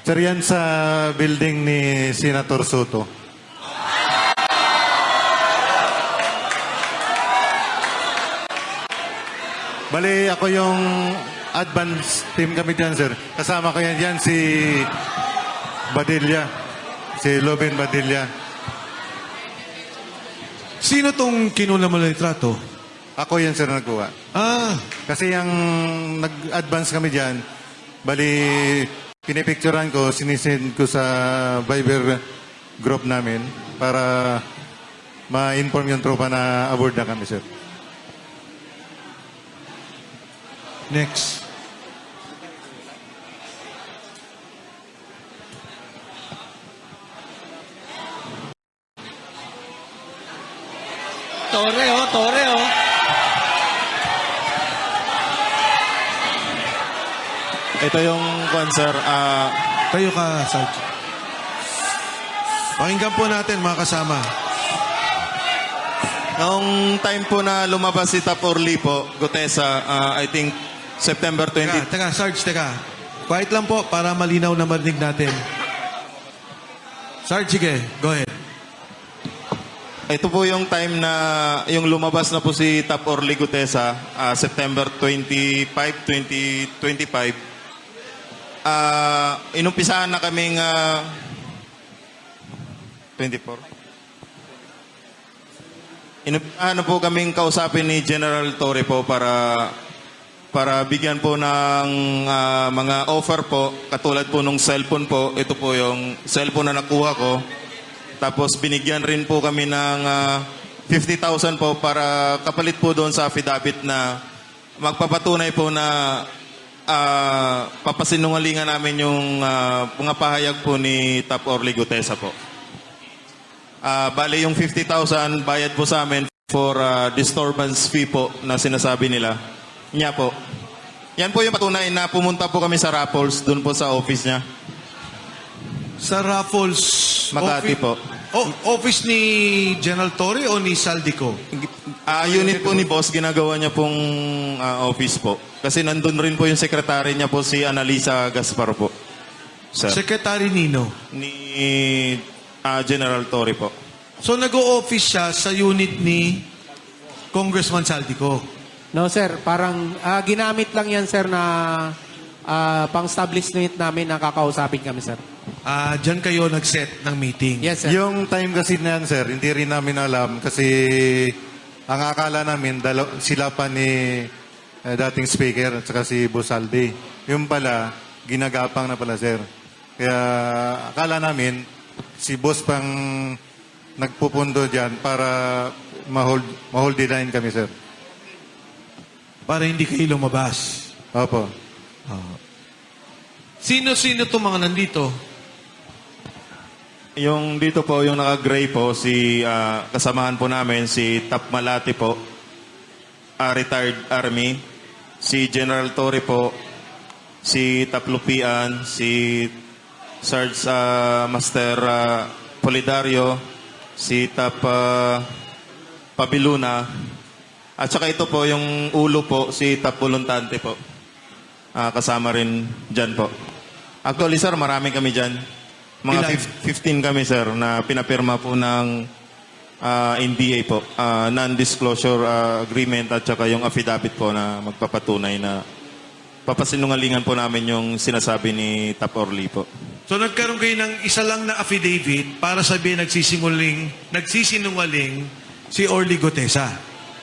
Sir, yan sa building ni Senator Soto. Bali, ako yung advance team kami dyan, sir. Kasama ko yan dyan si Badilla. Si Loben Badilla. Sino tong kinuna mo ng litrato? Ako yan, sir, nagkuha. Ah, Kasi yung nag-advance kami dyan, bali, pinipicturean ko, sinisend ko sa Viber group namin para ma-inform yung tropa na aboard na kami, sir. next. Tore, oh. Ito yung sir. Tayo ka, Sarge. Pakinggan po natin, mga kasama. Noong time po na lumabas si Tap Orly po, Gutesa, I think September 20. Teka, Sarge, teka. Quiet lang po para malinaw na marinig natin. Sarge, sige, go ahead. Ito po yung time na yung lumabas na po si Tap Orly Gutesa, September 25, 2025. Inumpisahan na kaming 24. Inumpisahan na po kaming kausapin ni General Torre po para bigyan po ng mga offer po, katulad po nung cellphone po. Ito po yung cellphone na nakuha ko. Tapos binigyan rin po kami ng 50,000 po para kapalit po doon sa affidavit na magpapatunay po na papasinungalingan namin yung mga pahayag po ni Tap Orly Gutesa po. Bale yung 50,000 bayad po sa amin for disturbance fee po na sinasabi nila. Niya po. Yan po yung patunay na pumunta po kami sa Raffles, doon po sa office niya. Sa Raffles... Makati po. Office ni General Torre o ni Saldico? Unit po ni boss, ginagawa niya pong office po. Kasi nandun rin po yung sekretary niya po, si Analisa Gaspar po. Sir. Secretary Nino. Ni General Torre po. So nag-o-office siya sa unit ni Congressman Saldico. No, sir. Parang ginamit lang yan, sir, na pang-establishment namin na kakausapin kami, sir. Diyan kayo nag-set ng meeting. Yes, sir. Yung time kasi na yan, sir, hindi rin namin alam kasi ang akala namin sila pa ni dating speaker at saka si Boss Aldi. Yung pala, ginagapang na pala, sir. Kaya akala namin si Boss pang nagpupundo dyan para ma-hold the line kami, sir. Para hindi kayo lumabas. Opo. Sino-sino itong mga nandito? Yung dito po, yung naka-gray po, si kasamahan po namin, si Tap Malati po, retired Army, si General Torre po, si Tap Lupian, si Sarge Master Polidario, si Tap Pabiluna, at saka ito po, yung ulo po, si Tap Voluntante po. Kasama rin dyan po. Actually, sir, marami kami dyan. Mga 15 kami, sir, na pinapirma po ng NDA po. Non-disclosure agreement at saka yung affidavit po na magpapatunay na papasinungalingan po namin yung sinasabi ni Tap Orly po. So nagkaroon kayo ng isa lang na affidavit para sabihin nagsisinungaling si Orly Gutesa.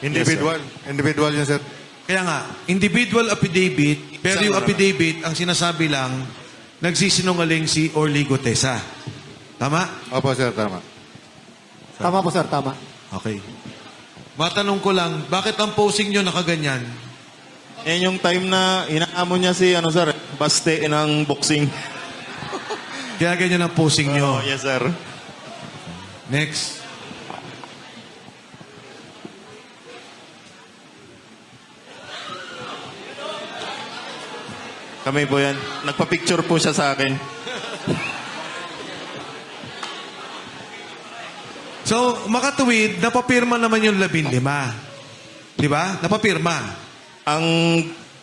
Individual. Individual yun, sir. Kaya nga, individual affidavit, pero yung affidavit, ang sinasabi lang, nagsisinungaling si Orly Gutesa. Tama? Opo, sir, tama. Tama po, sir. Tama. Okay. Matanong ko lang, bakit ang posing nyo nakaganyan? Yan yung time na inaamon niya si, sir, baste ng boxing. Kaya ganyan ang posing nyo. Oh, yes, sir. Next. Kami po yan. Nagpa-picture po siya sa akin. So, makatuwid, napapirma naman yung 15. Di ba? Napapirma. Ang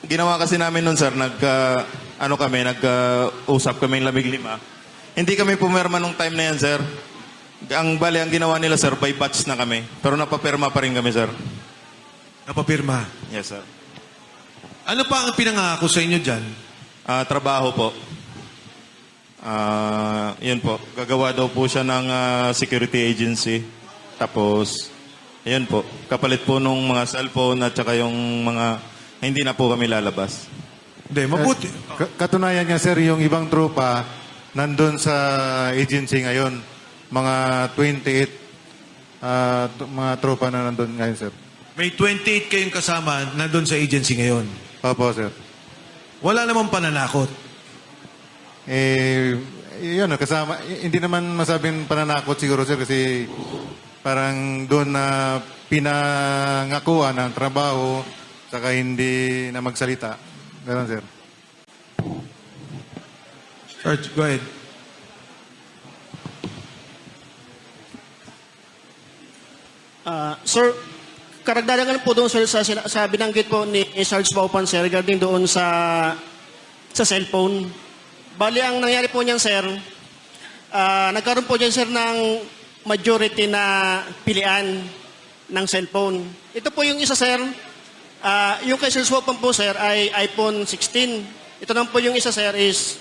ginawa kasi namin nun, sir, ano kami, nag-usap kami lamig lima. Hindi kami pumirma nung time na yan, sir. Ang ginawa nila, sir, by batch na kami. Pero napapirma pa rin kami, sir. Napapirma. Yes, sir. Ano pa ang pinangako sa inyo dyan? Trabaho po. Yun po. Gagawa daw po siya ng security agency. Tapos, yun po. Kapalit po nung mga cellphone at saka yung mga hindi na po kami lalabas. Hindi, mabuti. Katunayan niya, sir, yung ibang tropa nandun sa agency ngayon. Mga 28 mga tropa na nandun ngayon, sir. May 28 kayong kasama na doon sa agency ngayon. Opo, sir. Wala namang pananakot. Yun, kasama. Hindi naman masabing pananakot siguro, sir, kasi parang doon na pinangakuan ng trabaho, saka hindi na magsalita. Ganun, sir. Sarge, go ahead. Sir, karagdagan po doon sir, sa binanggit po ni Sarge Baupan sir regarding doon sa cellphone. Bali, ang nangyari po niyan sir, nagkaroon po dyan sir ng majority na pilian ng cellphone. Ito po yung isa sir, yung kay Sarge Baupan po sir ay iPhone 16. Ito naman po yung isa sir is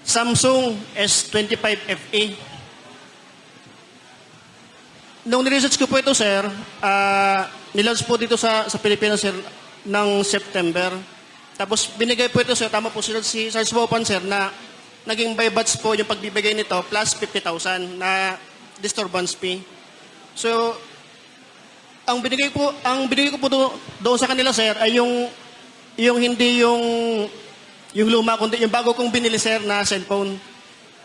Samsung S25 FE. Nung niresearch ko po ito, sir, nilaunch po dito sa Pilipinas, sir, ng September. Tapos binigay po ito, sir, tama po si Sarge Baupan, sir, na naging by batch po yung pagbibigay nito plus 50,000 na disturbance fee. So, ang binigay ko po doon sa kanila, sir, ay yung hindi yung luma, kundi yung bago kong binili, sir, na cellphone.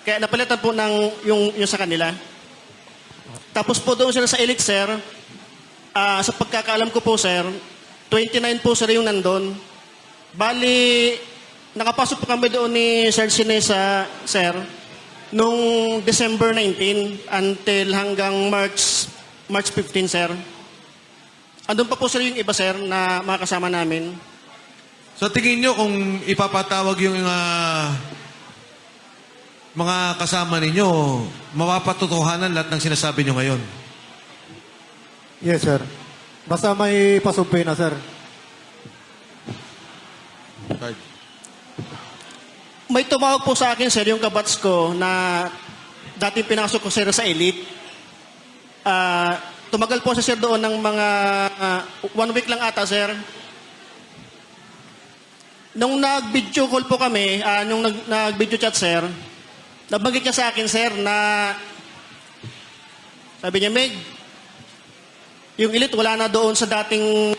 Kaya napalitan po ng yung sa kanila. Tapos po doon sir sa Elite, sir, sa pagkakaalam ko po, sir, 29 po sir yung nandun. Bali, nakapasok po kami doon ni Sir Sinesa, sir, nung December 19 until hanggang March 15, sir. Andun pa po sir yung iba, sir, na mga kasama namin. So tingin nyo kung ipapatawag yung mga kasama ninyo, mapapatotohanan lahat ng sinasabi nyo ngayon? Yes, sir. Basta may pasumpi na, sir. Sarge. May tumawag po sa akin, sir, yung kabats ko na dating pinasok ko, sir, sa Elite. Tumagal po siya, sir, doon ng mga 1 week lang ata, sir. Nung nag-video call po kami, nung nag-video chat, sir, nabanggit niya sa akin, sir, na sabi niya, Meg, yung Elite wala na doon sa dating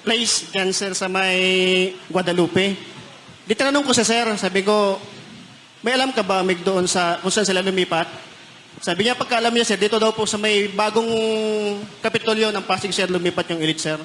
place dyan, sir, sa may Guadalupe. Di tinanong ko siya, sir, sabi ko, may alam ka ba, Meg, doon sa kung saan sila lumipat? Sabi niya, pagkaalam niya, sir, dito daw po sa may bagong kapitolyo ng Pasig, sir, lumipat yung Elite, sir.